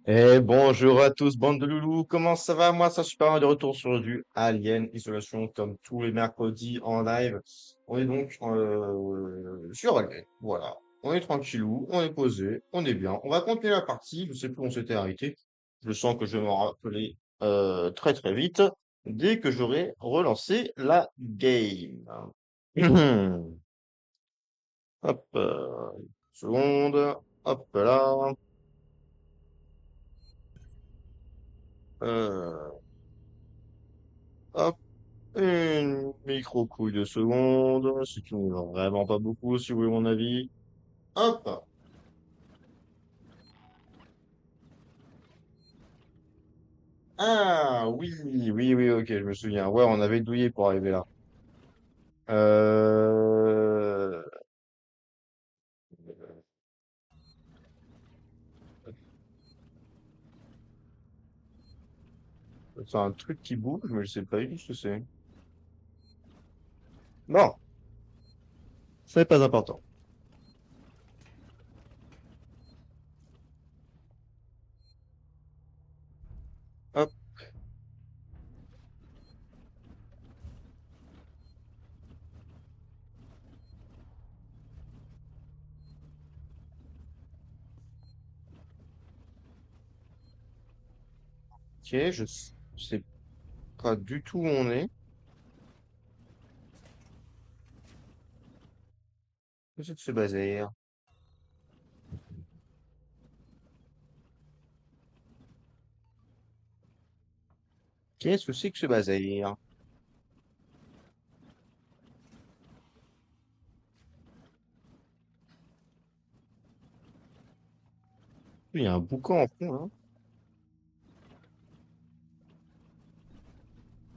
Et bonjour à tous, bande de loulous, comment ça va? Moi, ça super, de retour sur du Alien Isolation comme tous les mercredis en live. On est donc sur Alien, voilà. On est tranquillou, on est posé, on est bien. On va continuer la partie, je sais plus où on s'était arrêté. Je sens que je vais m'en rappeler très très vite dès que j'aurai relancé la game. Hop, seconde, hop là. Euh, hop. Une micro-couille de seconde, ce qui ne va vraiment pas beaucoup, si vous voulez mon avis. Hop! Ah, oui, oui, oui, ok, je me souviens. Ouais, on avait douillé pour arriver là. Euh... C'est un truc qui bouge, mais je sais pas du tout ce que c'est. Non, ce n'est pas important. Hop, ok, je sais pas du tout où on est. Qu'est-ce que c'est que ce bazar? Qu'est-ce que c'est que ce bazar? Il y a un boucan en fond, là.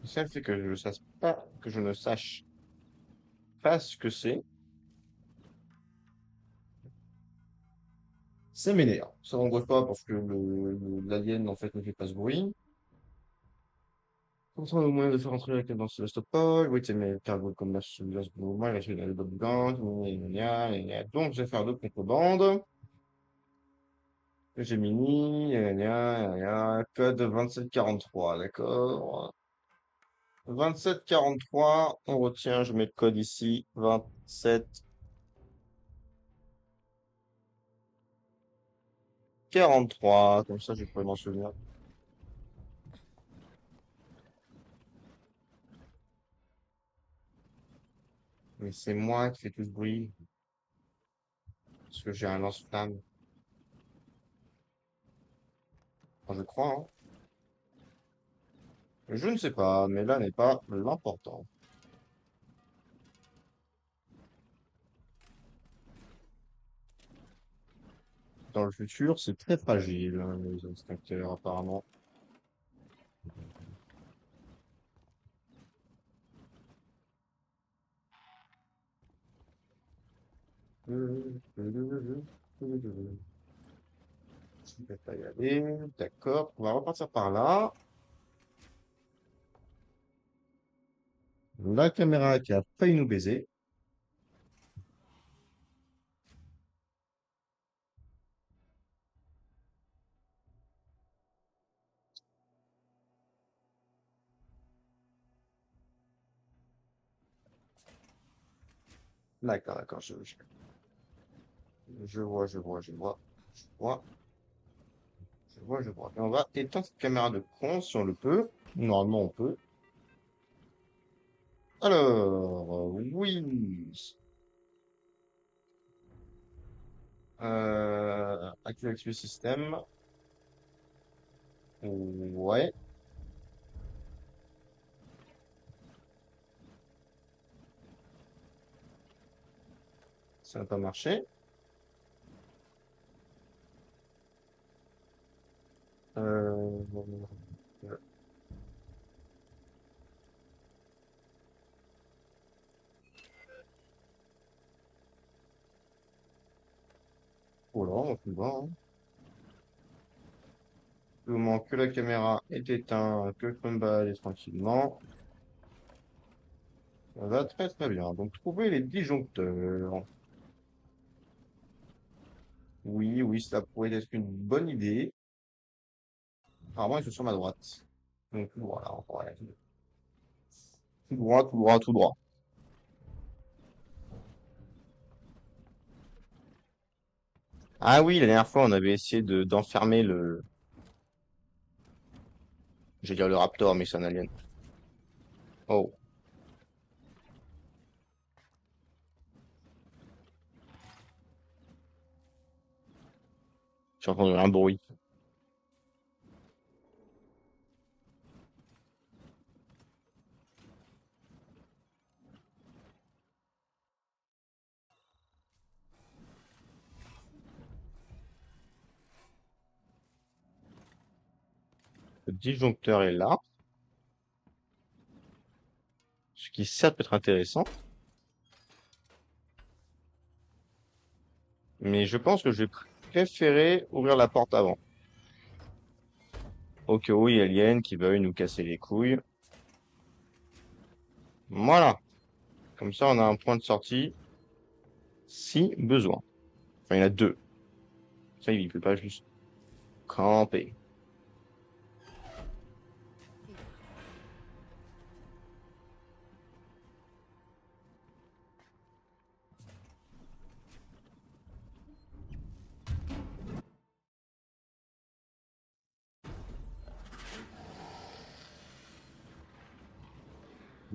Ça le fait que je ne sache pas, que je ne sache pas ce que c'est. Ça m'énerve. Ça m'angoisse pas parce que l'alien, en fait, ne fait pas ce bruit. Pourtant, au moyen de faire entrer la clé dans Sébastopol, oui, c'est mes cargos de commerce sur ce mouvement, il a fait dans les bottes. Donc, je vais faire de contrebande. Gemini, code 2743, d'accord. 2743, on retient, je mets le code ici, 2743, comme ça, je pourrais m'en souvenir. Mais c'est moi qui fais tout ce bruit, parce que j'ai un lance-flamme. Enfin, je crois, hein. Je ne sais pas, mais là n'est pas l'important. Dans le futur, c'est très fragile, hein, les instincteurs, apparemment. Je vais pas y aller. D'accord. On va repartir par là. La caméra qui a failli nous baiser. D'accord, d'accord. Je vois, je vois, je vois. Je vois, je vois, je vois. Et on va éteindre cette caméra de con si on le peut. Normalement, on peut. Alors, oui. Active le système. Ouais, ça n'a pas marché. Euh, voilà, on peut voir, hein. Du moment que la caméra est éteinte, que le combat est tranquillement, ça va très très bien. Donc trouver les disjoncteurs. Oui, oui, ça pourrait être une bonne idée. Apparemment, ils sont sur ma droite. Donc voilà, voilà. Tout droit, tout droit, tout droit. Ah oui, la dernière fois, on avait essayé d'enfermer je vais dire le raptor, mais c'est un alien. Oh, j'ai entendu un bruit. Le disjoncteur est là, ce qui certes peut être intéressant, mais je pense que je vais préférer ouvrir la porte avant. Au cas où il y a alien qui veuille nous casser les couilles. Voilà. Comme ça, on a un point de sortie si besoin. Enfin, il y en a deux. Ça, il ne peut pas juste camper.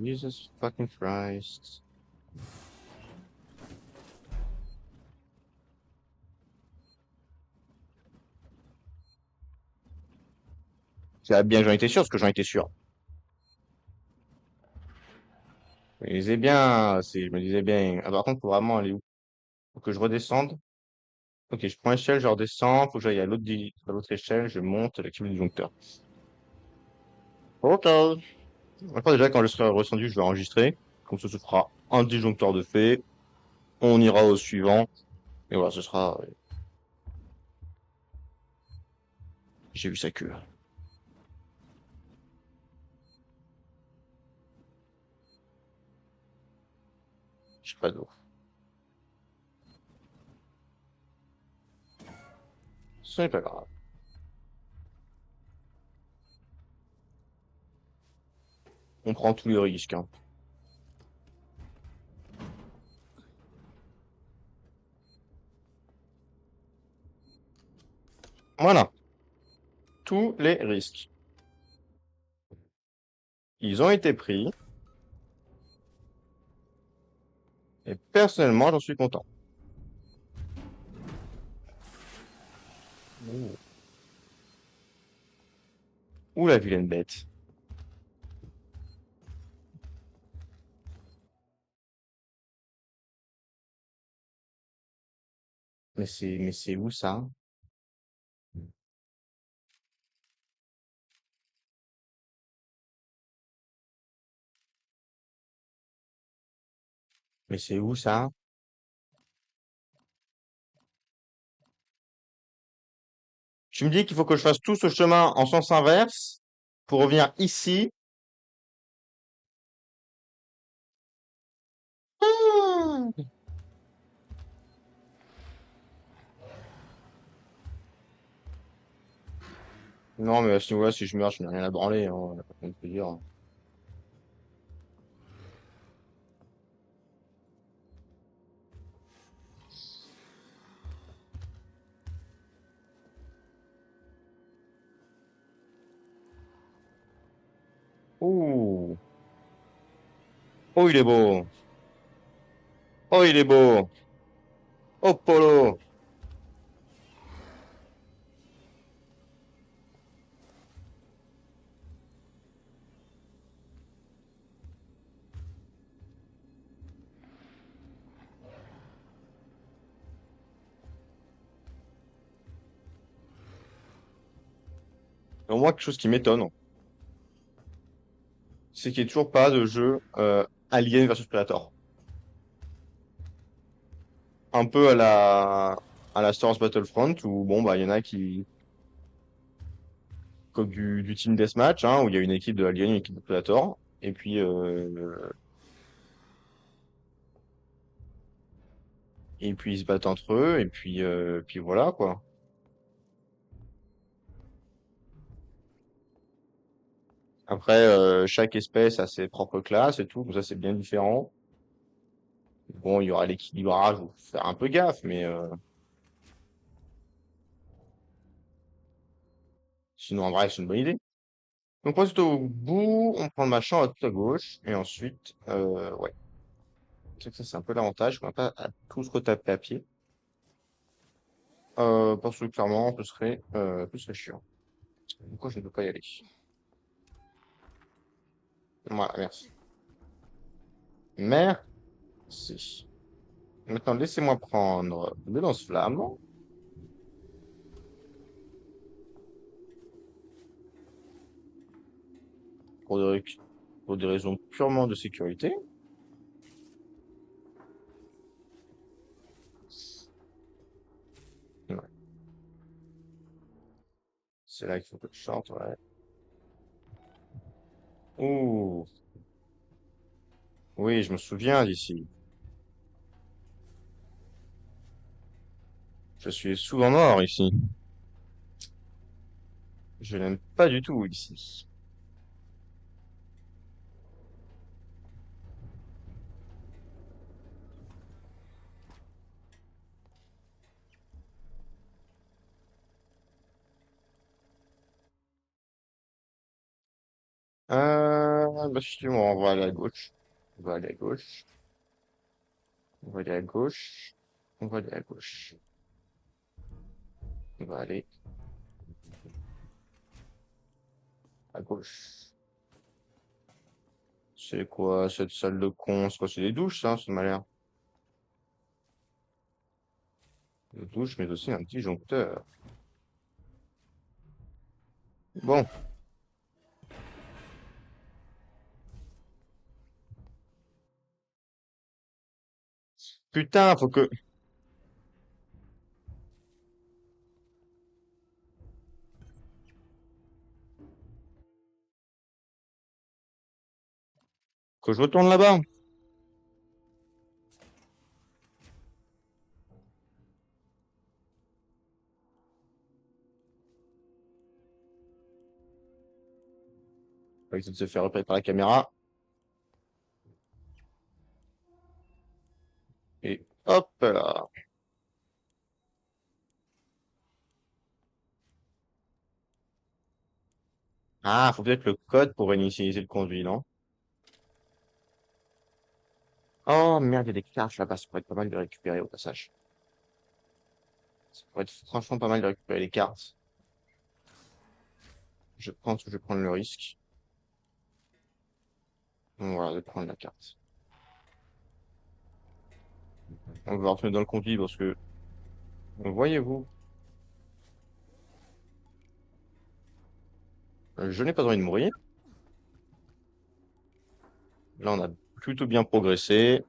Jesus fucking Christ. C'est bien, j'en étais sûr, parce que j'en étais sûr. Je me disais bien, je me disais bien. Ah, par contre, faut vraiment aller où? Faut que je redescende. Ok, je prends l'échelle, je redescends. Faut que j'aille à l'autre échelle, je monte, j'active le disjoncteur. Ok. Après, déjà, quand je serai redescendu, je vais enregistrer. Comme ça, ce fera un disjoncteur de fait. On ira au suivant. Et voilà, ce sera. J'ai vu sa queue. J'ai pas d'eau. Ce n'est pas grave. On prend tous les risques, hein. Voilà. Tous les risques. Ils ont été pris. Et personnellement, j'en suis content. Ouh. Ouh, la vilaine bête. Mais c'est où ça? Mais c'est où ça? Tu me dis qu'il faut que je fasse tout ce chemin en sens inverse pour revenir ici. Ah. Non, mais à ce niveau-là, si je meurs, je n'ai rien à branler, hein, on peut dire. Ouh. Oh, il est beau. Oh, il est beau. Oh, Polo. Au moins, quelque chose qui m'étonne, c'est qu'il n'y ait toujours pas de jeu Alien versus Predator. Un peu à la Star Wars Battlefront, où bon, bah, il y en a qui, comme du Team Deathmatch, hein, où il y a une équipe de Alien, une équipe de Predator. Et puis ils se battent entre eux, puis voilà, quoi. Après, chaque espèce a ses propres classes et tout, donc ça c'est bien différent. Bon, il y aura l'équilibrage, faut faire un peu gaffe, mais sinon en vrai c'est une bonne idée. Donc on est au bout, on prend le machin à tout à gauche, et ensuite, ouais, c'est que ça c'est un peu l'avantage, qu'on n'a pas à tous retaper à pied, parce que clairement ce serait chiant. Pourquoi je ne peux pas y aller? Voilà, merci. Merci. Maintenant, laissez-moi prendre le lance-flamme pour pour des raisons purement de sécurité. Ouais, c'est là qu'il faut que je chante, ouais. Ouh, oui, je me souviens d'ici. Je suis souvent mort ici. Je n'aime pas du tout ici. Bah, justement, on va aller à gauche. On va aller à gauche. On va aller à gauche. On va aller à gauche. On va aller à gauche. C'est quoi cette salle de con? C'est quoi? C'est des douches, ça m'a l'air. Des douches, mais aussi un petit joncteur. Bon, putain, que je retourne là-bas. On va essayer de se faire repérer par la caméra. Et hop là. Ah, faut peut-être le code pour initialiser le conduit, non? Oh merde, il y a des cartes là-bas, ça pourrait être pas mal de récupérer au passage. Ça pourrait être franchement pas mal de récupérer les cartes. Je pense que je vais prendre le risque. Donc, voilà, de prendre la carte. On va retourner dans le conduit parce que, voyez-vous, je n'ai pas envie de mourir. Là, on a plutôt bien progressé.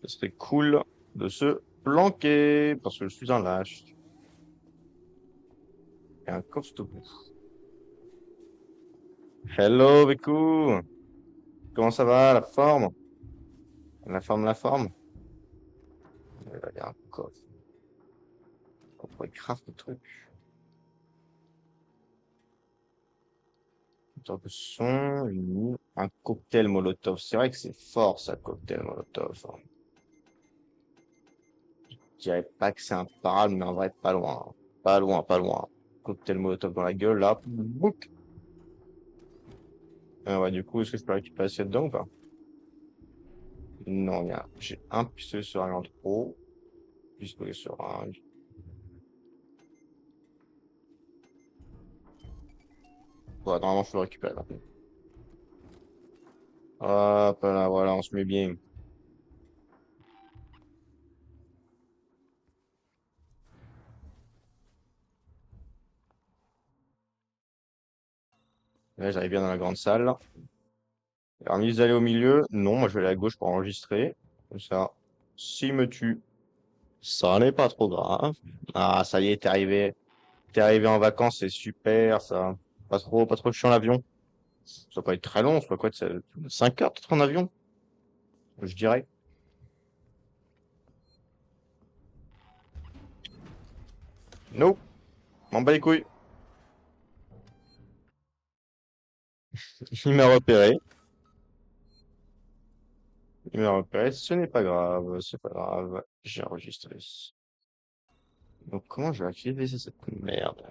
Ce serait cool de se planquer parce que je suis un lâche. Et un costaud. Hello, Beku! Comment ça va, la forme? La forme, la forme? Il y a un coffre. On pourrait craft le truc. Moteur de son, un cocktail Molotov. C'est vrai que c'est fort, ça, cocktail Molotov, hein. Je dirais pas que c'est imparable, mais en vrai, pas loin, hein. Pas loin, pas loin. Cocktail Molotov dans la gueule, là. Bouc. Ouais, du coup, est-ce que je peux récupérer ça dedans ou pas? Non, j'ai un pistolet seringue en trop. Pistolet seringue. Ouais, normalement, je peux le récupérer maintenant. Hop là, voilà, on se met bien. Là, j'arrive bien dans la grande salle. Alors, mise d'aller au milieu. Non, moi, je vais aller à gauche pour enregistrer. Comme ça, s'il me tue, ça n'est pas trop grave. Ah, ça y est, t'es arrivé. T'es arrivé en vacances, c'est super, ça. Pas trop chiant l'avion. Ça va pas être très long, c'est pas quoi, 5 heures peut-être en avion, je dirais. Nope, m'en bats les couilles. Il m'a repéré. Il m'a repéré. Ce n'est pas grave. C'est pas grave. J'ai enregistré. Donc, comment je vais activer cette merde?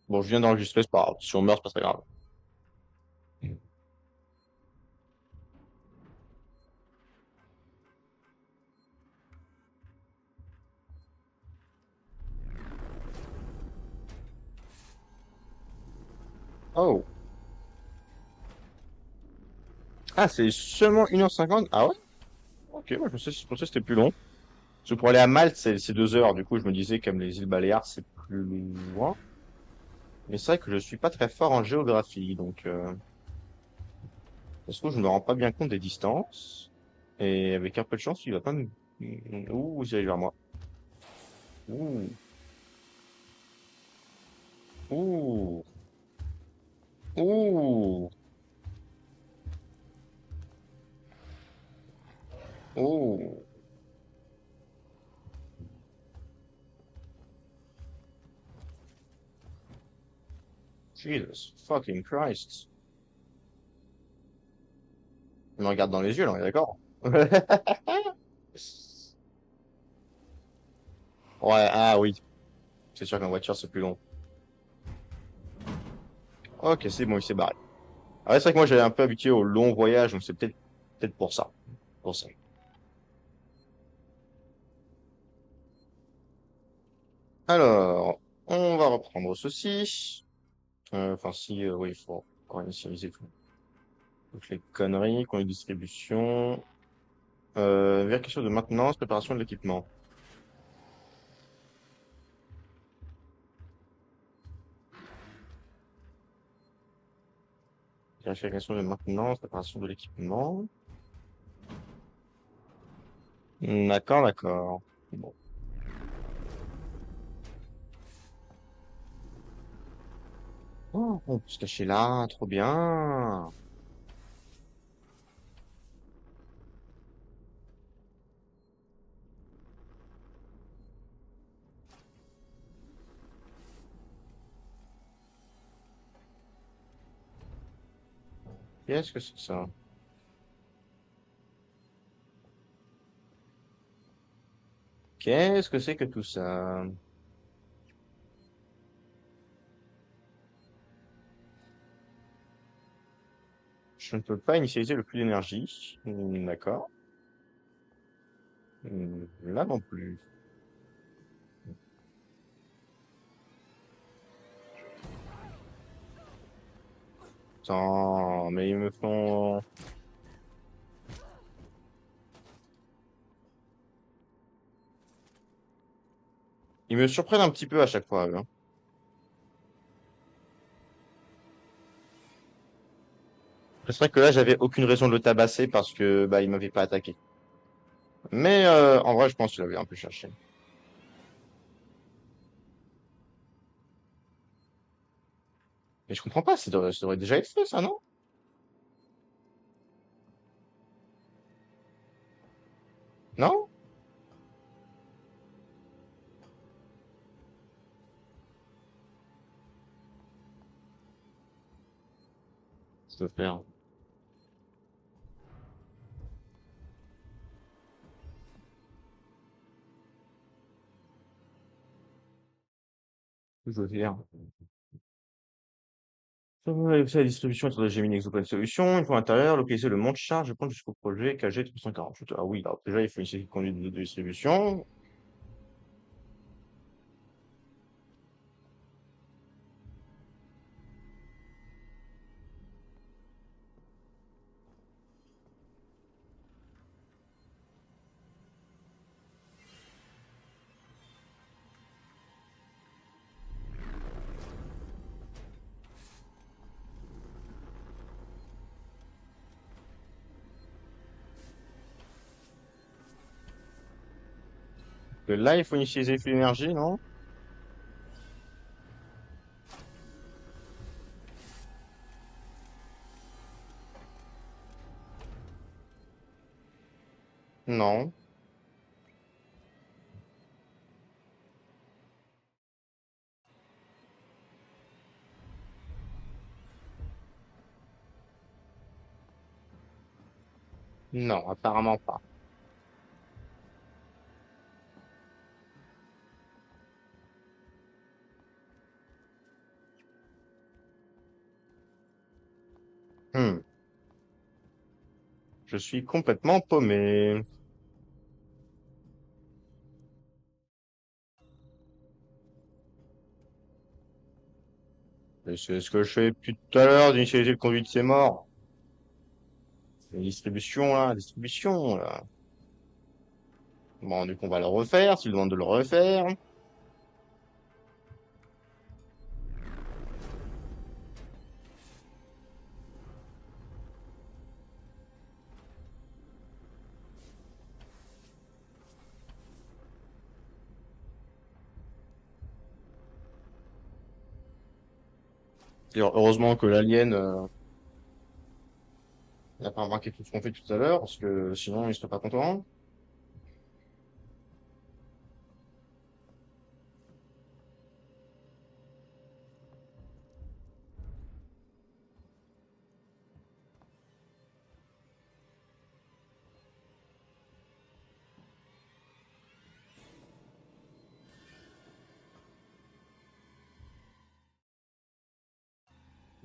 Bon, je viens d'enregistrer, c'est pas grave. Si on meurt, c'est pas très grave. Oh. Ah, c'est seulement 1h50? Ah ouais? Ok, moi je pensais que c'était plus long. Parce que pour aller à Malte, c'est 2 heures. Du coup, je me disais, comme les îles Baléares, c'est plus loin. Mais c'est vrai que je suis pas très fort en géographie. Donc, ça se trouve, je ne me rends pas bien compte des distances. Et avec un peu de chance, il va pas me... Ouh, il arrive vers moi. Ouh, ouh, ouh, ouh. Jesus fucking Christ. Il me regarde dans les yeux, là, on est d'accord? Ouais, ah oui. C'est sûr qu'en voiture, c'est plus long. Ok, c'est bon, il s'est barré. Ah ouais, c'est vrai que moi, j'avais un peu habitué au long voyage, donc c'est peut-être pour ça. Pour ça. Alors, on va reprendre ceci. Enfin, si, oui, il faut encore initialiser tout. Toutes les conneries, qu'on distribution. Vérification de maintenance, préparation de l'équipement. Vérification de maintenance, préparation de l'équipement. D'accord, d'accord. Bon. Oh, on peut se cacher là, trop bien. Qu'est-ce que c'est que ça? Qu'est-ce que c'est que tout ça? Je ne peux pas initialiser le flux d'énergie. D'accord. Là non plus. Attends, mais ils me font... Ils me surprennent un petit peu à chaque fois, eux, hein. C'est vrai que là, j'avais aucune raison de le tabasser parce que bah il m'avait pas attaqué. Mais en vrai, je pense que je l'avais un peu cherché. Mais je comprends pas, ça devrait déjà être fait, ça, non? Non? Je peux faire. Je veux faire. C'est la distribution entre la Gemini Open Solution. Il faut à l'intérieur localiser le monte charge et prendre jusqu'au projet KG 348. Ah oui, alors déjà, il faut une série de conduite de distribution. Que là, il faut initialiser flux d'énergie, non? Non. Non, apparemment pas. Hmm. Je suis complètement paumé. Et c'est ce que je fais depuis tout à l'heure d'initialiser le conduit de ses morts. La distribution, là, distribution, là. Bon, du coup, on va le refaire, s'il demande de le refaire. Et heureusement que l'alien n'a pas remarqué tout ce qu'on fait tout à l'heure, parce que sinon, il serait pas content.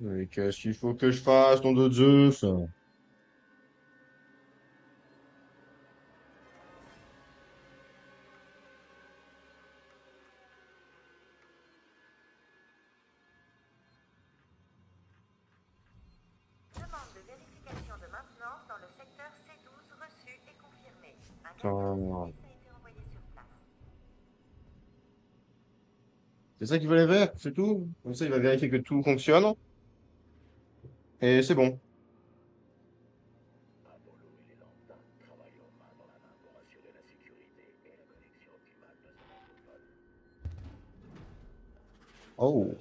Mais qu'est-ce qu'il faut que je fasse, nom de Zeus? Demande de vérification de maintenance dans le secteur C12 reçue et confirmée. Un camion de Putain. service a été envoyé sur place. C'est ça qu'il fallait faire, c'est tout. Comme ça, il va vérifier que tout fonctionne. Et c'est bon. Oh.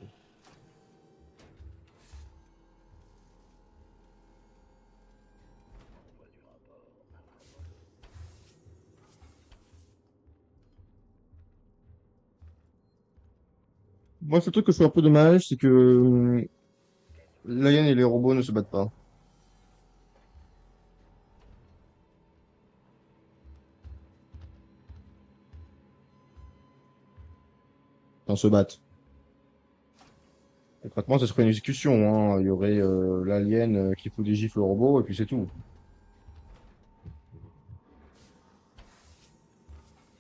Moi, ce truc que je trouve un peu dommage, c'est que l'alien et les robots ne se battent pas. Enfin, se battent. Concrètement, ce serait une exécution, hein. Il y aurait l'alien qui fout des gifles au robot, et puis c'est tout.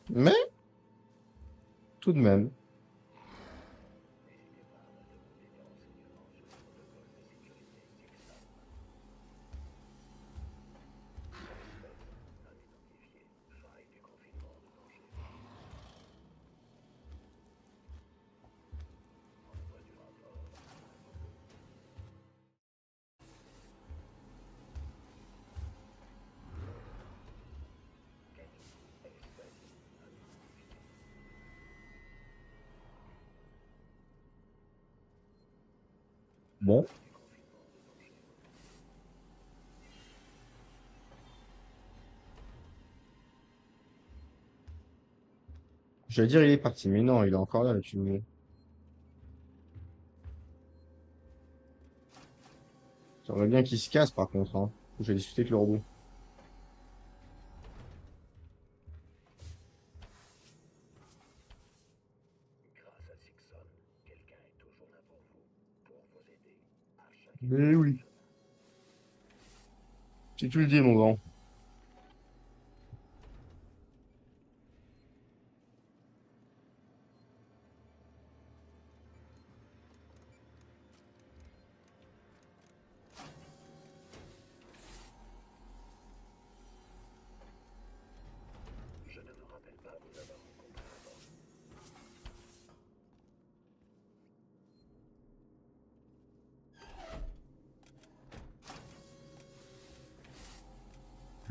Mais, tout de même. Bon. J'allais dire il est parti, mais non, il est encore là, le film. J'aimerais bien qu'il se casse, par contre, hein. Je vais discuter avec le robot. Mais oui. Si tu le dis, mon grand.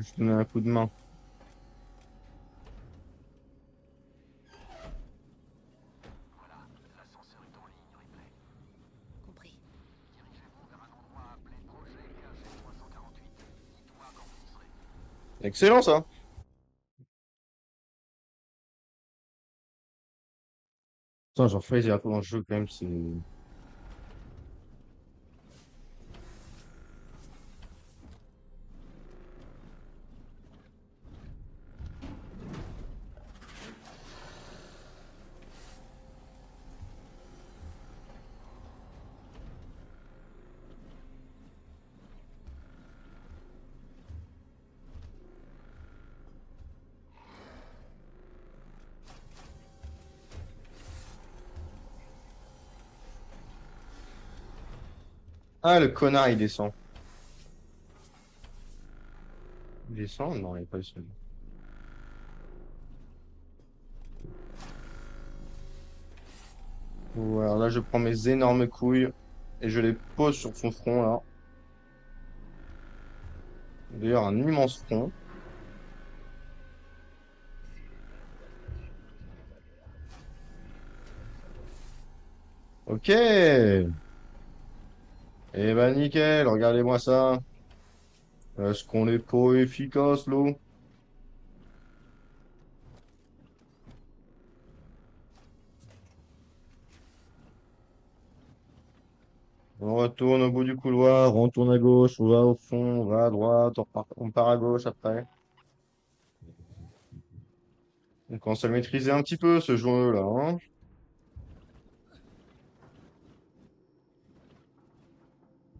Je te donner un coup de main. Compris. Excellent, ça. Putain, genre, Phase est un peu dans le jeu, quand même, c'est... Ah, le connard, il descend. Il descend? Non, il est pas descendu. Voilà, là, je prends mes énormes couilles et je les pose sur son front, là. D'ailleurs, un immense front. Ok. Eh ben, nickel, regardez-moi ça. Est-ce qu'on est pas efficace, l'eau? On retourne au bout du couloir, on tourne à gauche, on va au fond, on va à droite, on part à gauche après. On commence à le maîtriser un petit peu, ce jeu-là, hein.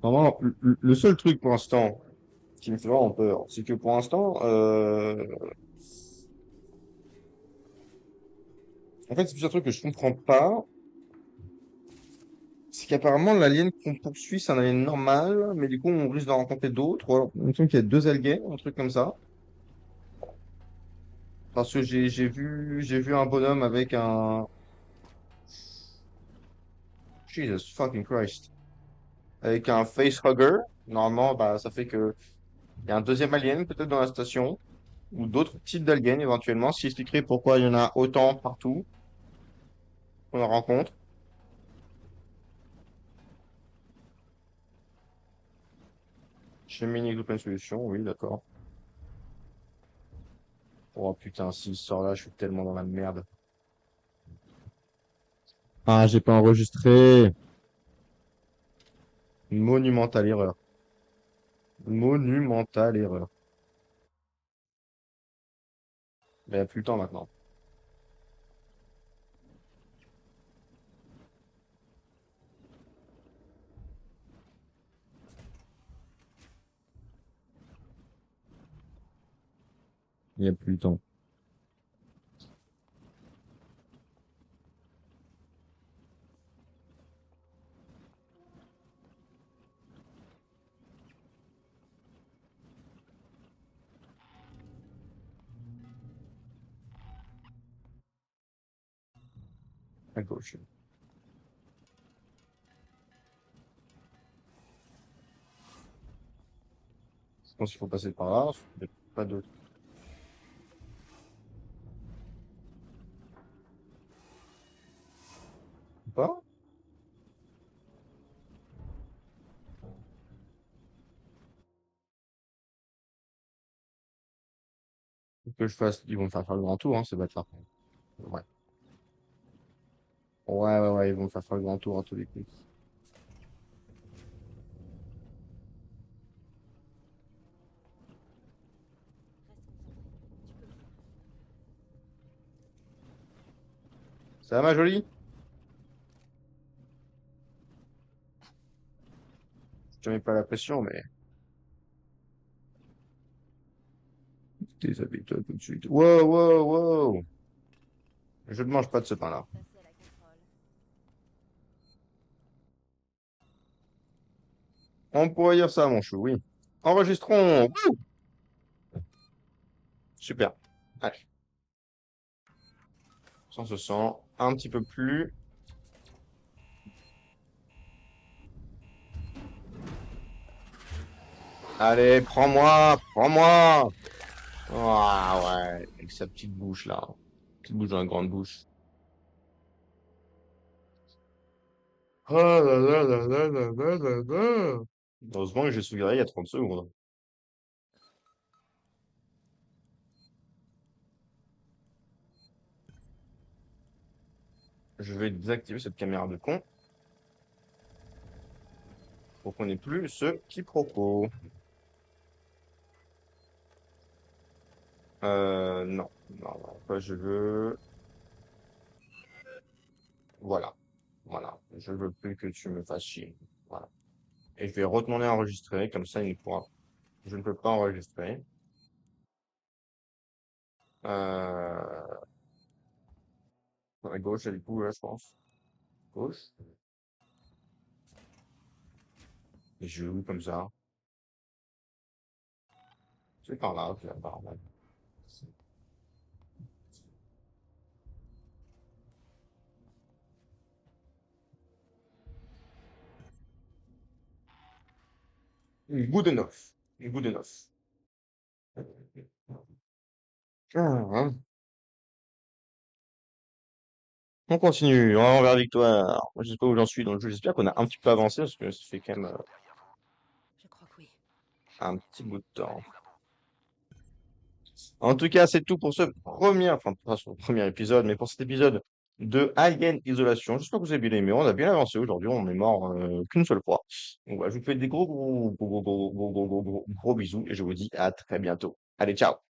Vraiment, le seul truc pour l'instant qui me fait vraiment peur, c'est que pour l'instant, en fait, c'est plusieurs trucs que je comprends pas. C'est qu'apparemment, l'alien qu'on poursuit, c'est un alien normal, mais du coup, on risque d'en rencontrer d'autres. Ou alors, il me semble qu'il y a deux aliens, un truc comme ça. Parce que j'ai vu un bonhomme avec un, Jesus fucking Christ, avec un facehugger. Normalement, bah, ça fait que il y a un deuxième alien peut-être dans la station, ou d'autres types d'aliens éventuellement, ce qui expliquerait pourquoi il y en a autant partout qu'on en rencontre. Chez Mini Open Solution, oui, d'accord. Oh putain, s'il sort là, je suis tellement dans la merde. Ah, j'ai pas enregistré. Monumentale erreur. Monumentale erreur. Mais il n'y a plus le temps maintenant. Il n'y a plus le temps. À gauche. Je pense qu'il faut passer par là. Il n'y a pas d'autre. Pas? Faut que je fasse. Ils vont me faire le grand tour, hein, ces bâtards. Ouais. Ouais, ouais, ouais, ils vont me faire le grand tour à tous les coups. Ça va, ma jolie? Je te mets pas la pression, mais déshabille-toi tout de suite. Wow, wow, wow! Je ne mange pas de ce pain-là. On pourrait dire ça, mon chou, oui. Enregistrons! Wouh. Super. Allez, ça se sent un petit peu plus. Allez, prends-moi, prends-moi! Ah ouais, avec sa petite bouche là. Petite bouche dans la grande bouche. Ah là là là là là là là là. Heureusement que j'ai sauvegarde il y a 30 secondes. Je vais désactiver cette caméra de con pour qu'on n'ait plus ce quiproquo. Non, non, non, pas je veux. Voilà, voilà. Je veux plus que tu me fasses chier. Voilà. Et je vais retourner enregistrer, comme ça il ne pourra. Je ne peux pas enregistrer. À gauche, du coup, là, je pense. Gauche. Et je où comme ça? C'est par là, c'est par là. Goudenof. Goudenof. Ah, on continue, on va vers la victoire. Moi, je sais pas où j'en suis dans le jeu. J'espère qu'on a un petit peu avancé parce que ça fait quand même Je crois que oui. un petit bout de temps. En tout cas, c'est tout pour ce premier, enfin pas ce premier épisode, mais pour cet épisode de Alien Isolation. J'espère que vous avez bien aimé. On a bien avancé aujourd'hui. On est mort qu'une seule fois. Donc voilà, je vous fais des gros bisous et je vous dis à très bientôt. Allez, ciao!